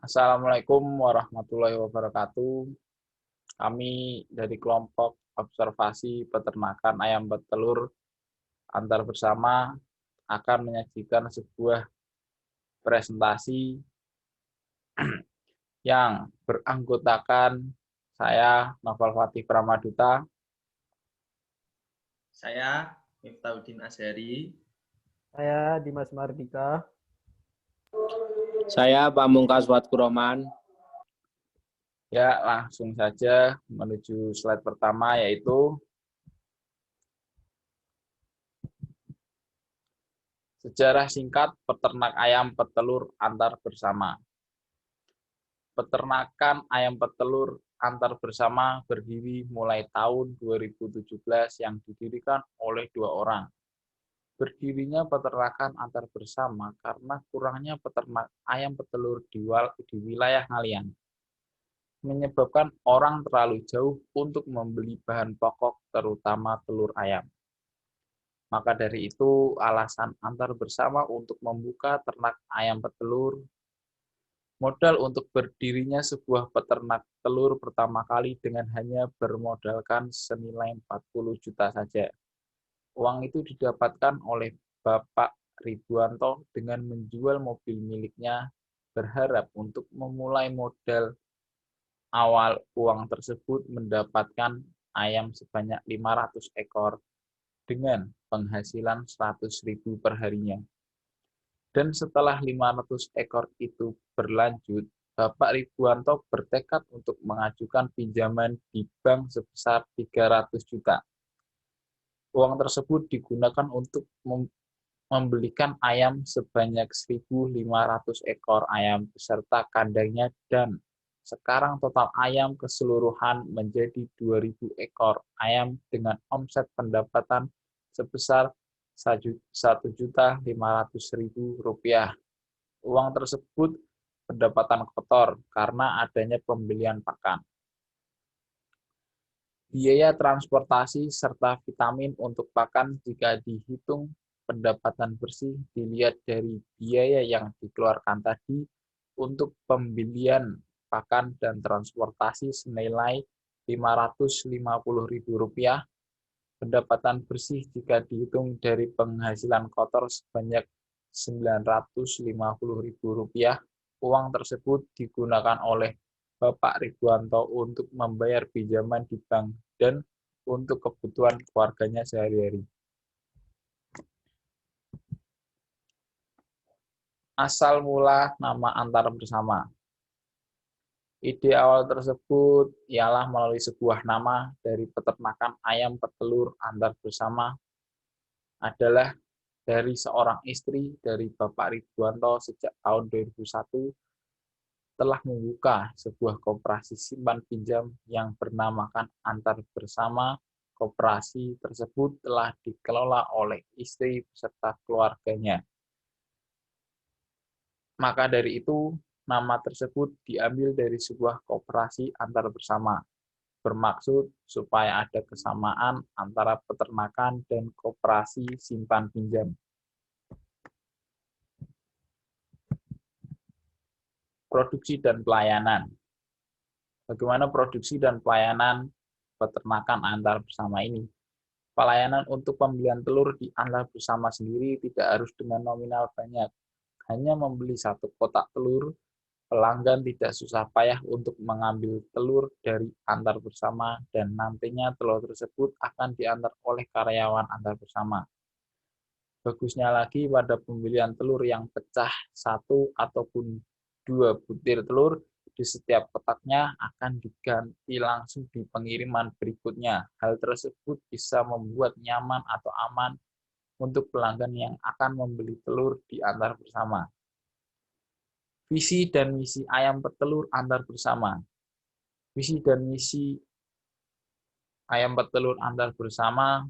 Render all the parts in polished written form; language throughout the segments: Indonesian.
Assalamualaikum warahmatullahi wabarakatuh. Kami dari kelompok observasi peternakan ayam petelur antar bersama akan menyajikan sebuah presentasi yang beranggotakan saya, Novel Fatih Pramaduta, Saya Miftahudin Azhari. Saya Dimas Mardika. Saya Pamungkas Watkuroman. Ya, langsung saja menuju slide pertama, yaitu sejarah singkat peternak ayam petelur antar bersama. Peternakan ayam petelur antar bersama berdiri mulai tahun 2017 yang didirikan oleh 2 orang. Berdirinya peternakan antar bersama karena kurangnya peternak ayam petelur di wilayah Ngalian, menyebabkan orang terlalu jauh untuk membeli bahan pokok terutama telur ayam. Maka dari itu, alasan antar bersama untuk membuka ternak ayam petelur. Modal untuk berdirinya sebuah peternak telur pertama kali dengan hanya bermodalkan senilai 40 juta saja. Uang itu didapatkan oleh Bapak Ridwanto dengan menjual mobil miliknya, berharap untuk memulai modal awal uang tersebut mendapatkan ayam sebanyak 500 ekor dengan penghasilan 100.000 per harinya. Dan setelah 500 ekor itu berlanjut, Bapak Ridwanto bertekad untuk mengajukan pinjaman di bank sebesar 300 juta. Uang tersebut digunakan untuk membelikan ayam sebanyak 1.500 ekor ayam beserta kandangnya, dan sekarang total ayam keseluruhan menjadi 2.000 ekor ayam dengan omset pendapatan sebesar Rp1.500.000. Uang tersebut pendapatan kotor karena adanya pembelian pakan, biaya transportasi, serta vitamin untuk pakan. Jika dihitung pendapatan bersih dilihat dari biaya yang dikeluarkan tadi untuk pembelian pakan dan transportasi senilai Rp550.000, pendapatan bersih jika dihitung dari penghasilan kotor sebanyak Rp950.000. Uang tersebut digunakan oleh Bapak Ridwanto untuk membayar pinjaman di bank dan untuk kebutuhan keluarganya sehari-hari. Asal mula nama antar bersama. Ide awal tersebut ialah melalui sebuah nama dari peternakan ayam petelur antar bersama adalah dari seorang istri dari Bapak Ridwanto sejak tahun 2001 telah membuka sebuah koperasi simpan pinjam yang bernamakan Antar Bersama. Koperasi tersebut telah dikelola oleh istri beserta keluarganya. Maka dari itu, nama tersebut diambil dari sebuah koperasi antar bersama, bermaksud supaya ada kesamaan antara peternakan dan koperasi simpan pinjam. Produksi dan pelayanan. Bagaimana produksi dan pelayanan peternakan antar bersama ini? Pelayanan untuk pembelian telur di antar bersama sendiri tidak harus dengan nominal banyak. Hanya membeli 1 kotak telur, pelanggan tidak susah payah untuk mengambil telur dari antar bersama dan nantinya telur tersebut akan diantar oleh karyawan antar bersama. Bagusnya lagi, pada pembelian telur yang pecah 1 ataupun 2 butir telur di setiap kotaknya akan diganti langsung di pengiriman berikutnya. Hal tersebut bisa membuat nyaman atau aman untuk pelanggan yang akan membeli telur di antar bersama. Visi dan misi ayam petelur antar bersama. Visi dan misi ayam petelur antar bersama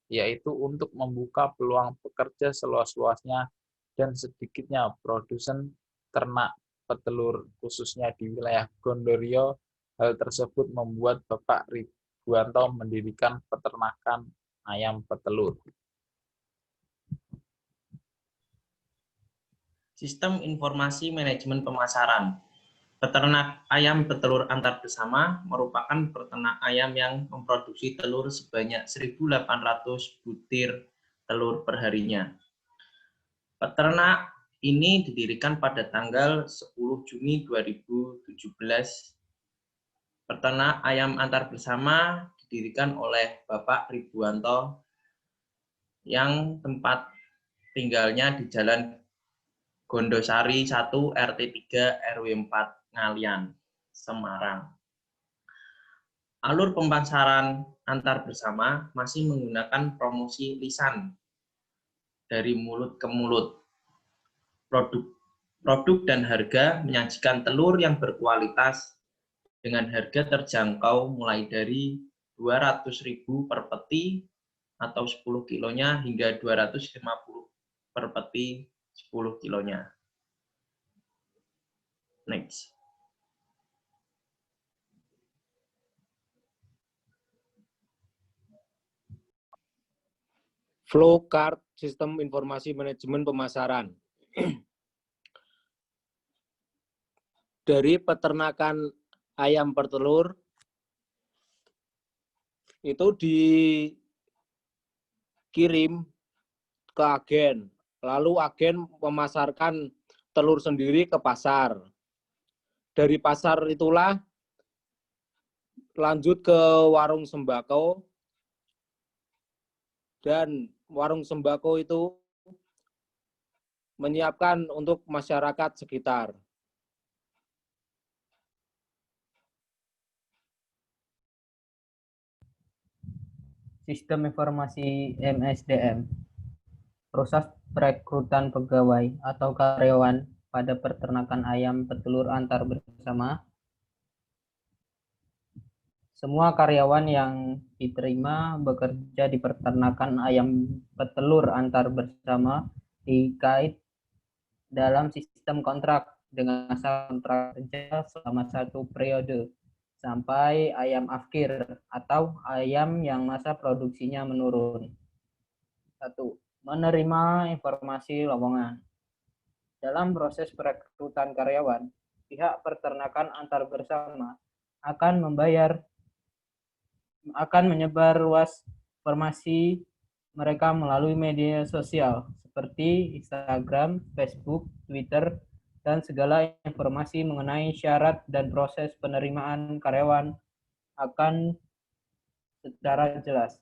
yaitu untuk membuka peluang pekerja seluas-luasnya dan sedikitnya produsen ternak petelur khususnya di wilayah Gondorio. Hal tersebut membuat Bapak Ridwanto mendirikan peternakan ayam petelur. Sistem informasi manajemen pemasaran. Peternak ayam petelur antar bersama merupakan peternak ayam yang memproduksi telur sebanyak 1.800 butir telur perharinya. Peternak ini didirikan pada tanggal 10 Juni 2017. Peternak ayam antar bersama didirikan oleh Bapak Ribuanto yang tempat tinggalnya di Jalan Gondosari 1 RT 3 RW 4 Ngalian, Semarang. Alur pemasaran antar bersama masih menggunakan promosi lisan dari mulut ke mulut. Produk dan harga menyajikan telur yang berkualitas dengan harga terjangkau mulai dari 200.000 per peti atau 10 kilonya hingga 250 per peti 10 kilonya. Next. Flowcard Sistem Informasi Manajemen Pemasaran. Dari peternakan ayam petelur itu dikirim ke agen, lalu agen memasarkan telur sendiri ke pasar. Dari pasar itulah lanjut ke warung sembako, dan warung sembako itu menyiapkan untuk masyarakat sekitar. Sistem informasi MSDM. Proses perekrutan pegawai atau karyawan pada peternakan ayam petelur antar bersama. Semua karyawan yang diterima bekerja di peternakan ayam petelur antar bersama dikait dalam sistem kontrak dengan masa kontrak kerja selama 1 periode sampai ayam afkir atau ayam yang masa produksinya menurun. 1. Menerima informasi lowongan. Dalam proses perekrutan karyawan, pihak peternakan antar bersama akan menyebar luas informasi mereka melalui media sosial seperti Instagram, Facebook, Twitter, dan segala informasi mengenai syarat dan proses penerimaan karyawan akan secara jelas.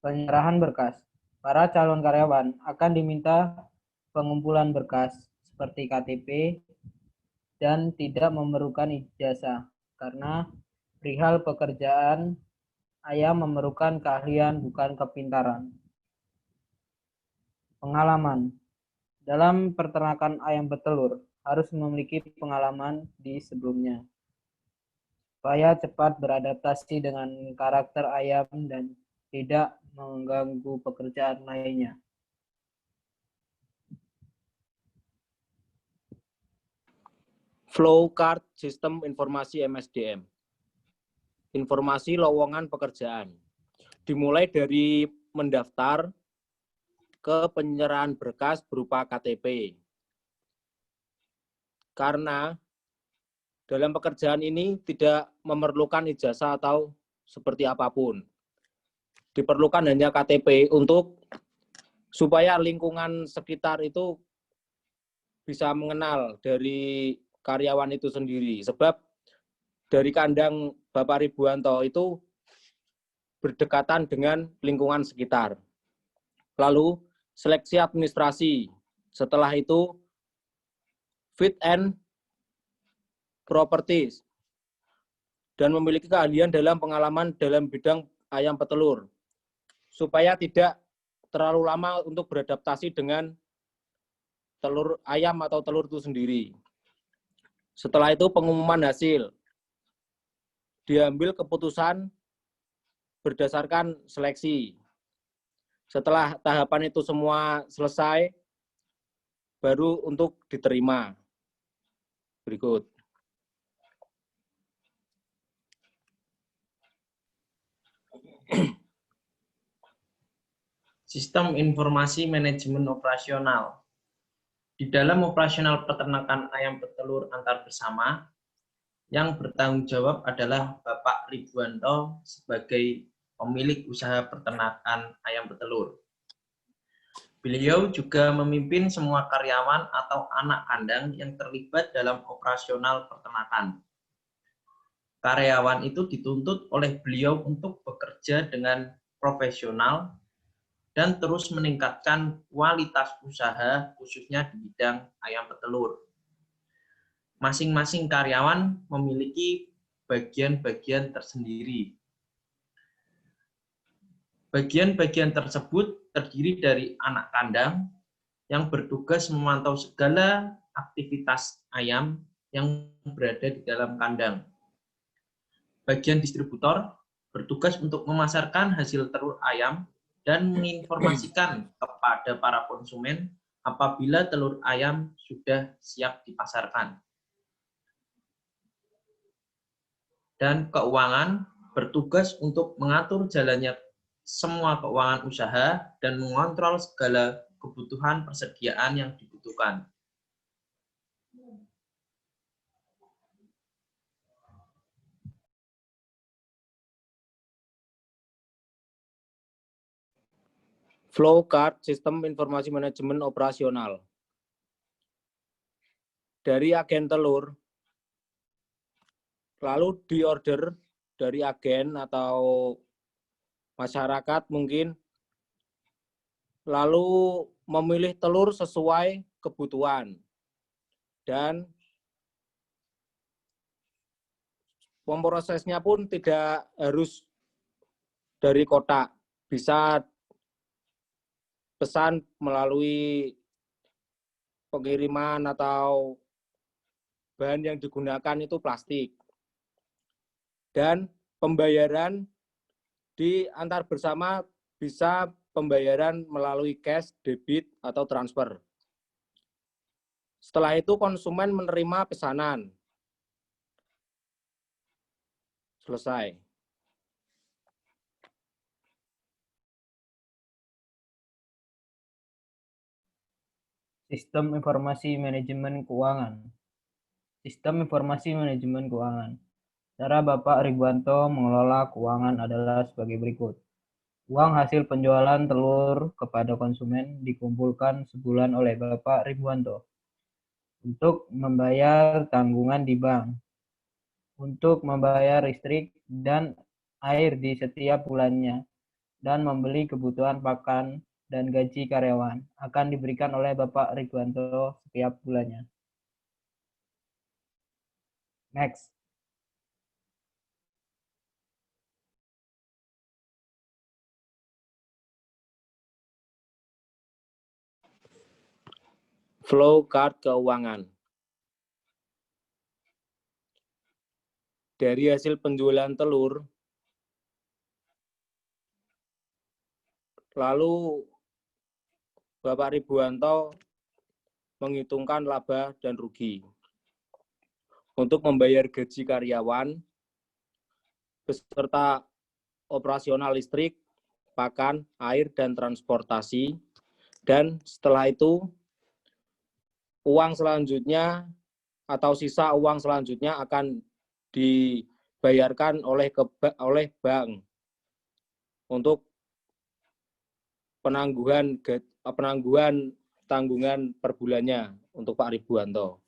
Penyerahan berkas. Para calon karyawan akan diminta pengumpulan berkas seperti KTP dan tidak memerlukan ijazah karena perihal pekerjaan ayam memerlukan keahlian bukan kepintaran. Pengalaman. Dalam peternakan ayam petelur harus memiliki pengalaman di sebelumnya supaya cepat beradaptasi dengan karakter ayam dan tidak mengganggu pekerjaan lainnya. Flowcard Sistem Informasi MSDM. Informasi lowongan pekerjaan. Dimulai dari mendaftar ke penyerahan berkas berupa KTP. Karena dalam pekerjaan ini tidak memerlukan ijazah atau seperti apapun. Diperlukan hanya KTP untuk supaya lingkungan sekitar itu bisa mengenal dari karyawan itu sendiri. Sebab dari kandang Bapak Ribuanto itu berdekatan dengan lingkungan sekitar. Lalu seleksi administrasi. Setelah itu fit and properties dan memiliki keahlian dalam pengalaman dalam bidang ayam petelur supaya tidak terlalu lama untuk beradaptasi dengan telur ayam atau telur itu sendiri. Setelah itu pengumuman hasil. Diambil keputusan berdasarkan seleksi. Setelah tahapan itu semua selesai, baru untuk diterima. Berikut. Sistem informasi manajemen operasional. Di dalam operasional peternakan ayam petelur antar bersama, yang bertanggung jawab adalah Bapak Ridwanto sebagai pemilik usaha peternakan ayam petelur. Beliau juga memimpin semua karyawan atau anak kandang yang terlibat dalam operasional peternakan. Karyawan itu dituntut oleh beliau untuk bekerja dengan profesional dan terus meningkatkan kualitas usaha khususnya di bidang ayam petelur. Masing-masing karyawan memiliki bagian-bagian tersendiri. Bagian-bagian tersebut terdiri dari anak kandang yang bertugas memantau segala aktivitas ayam yang berada di dalam kandang. Bagian distributor bertugas untuk memasarkan hasil telur ayam dan menginformasikan kepada para konsumen apabila telur ayam sudah siap dipasarkan. Dan keuangan bertugas untuk mengatur jalannya semua keuangan usaha dan mengontrol segala kebutuhan persediaan yang dibutuhkan. Flow card sistem informasi manajemen operasional. Dari agen telur, lalu diorder dari agen atau masyarakat mungkin, lalu memilih telur sesuai kebutuhan. Dan pemprosesnya pun tidak harus dari kotak, bisa pesan melalui pengiriman atau bahan yang digunakan itu plastik. Dan pembayaran di antar bersama bisa pembayaran melalui cash, debit, atau transfer. Setelah itu konsumen menerima pesanan. Selesai. Sistem informasi manajemen keuangan. Sistem informasi manajemen keuangan. Cara Bapak Ridwanto mengelola keuangan adalah sebagai berikut. Uang hasil penjualan telur kepada konsumen dikumpulkan sebulan oleh Bapak Ridwanto untuk membayar tanggungan di bank, untuk membayar listrik dan air di setiap bulannya, dan membeli kebutuhan pakan dan gaji karyawan akan diberikan oleh Bapak Ridwanto setiap bulannya. Next. Flow card keuangan. Dari hasil penjualan telur, lalu Bapak Ridwanto menghitungkan laba dan rugi untuk membayar gaji karyawan beserta operasional listrik, pakan, air, dan transportasi. Dan setelah itu, uang selanjutnya atau sisa uang selanjutnya akan dibayarkan oleh bank untuk penangguhan tanggungan per bulannya untuk Pak Ridwanto.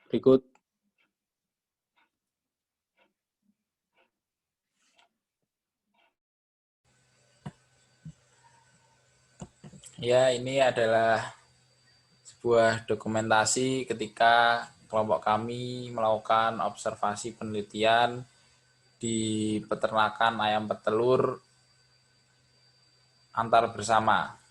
Berikut. Ya, ini adalah sebuah dokumentasi ketika kelompok kami melakukan observasi penelitian di peternakan ayam petelur antar bersama.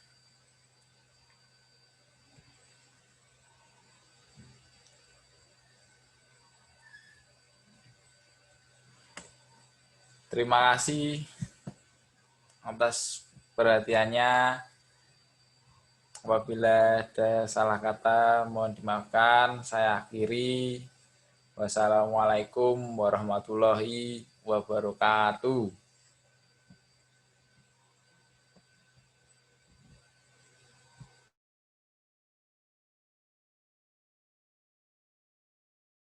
Terima kasih atas perhatiannya. Apabila ada salah kata, mohon dimaafkan. Saya akhiri. Wassalamualaikum warahmatullahi wabarakatuh.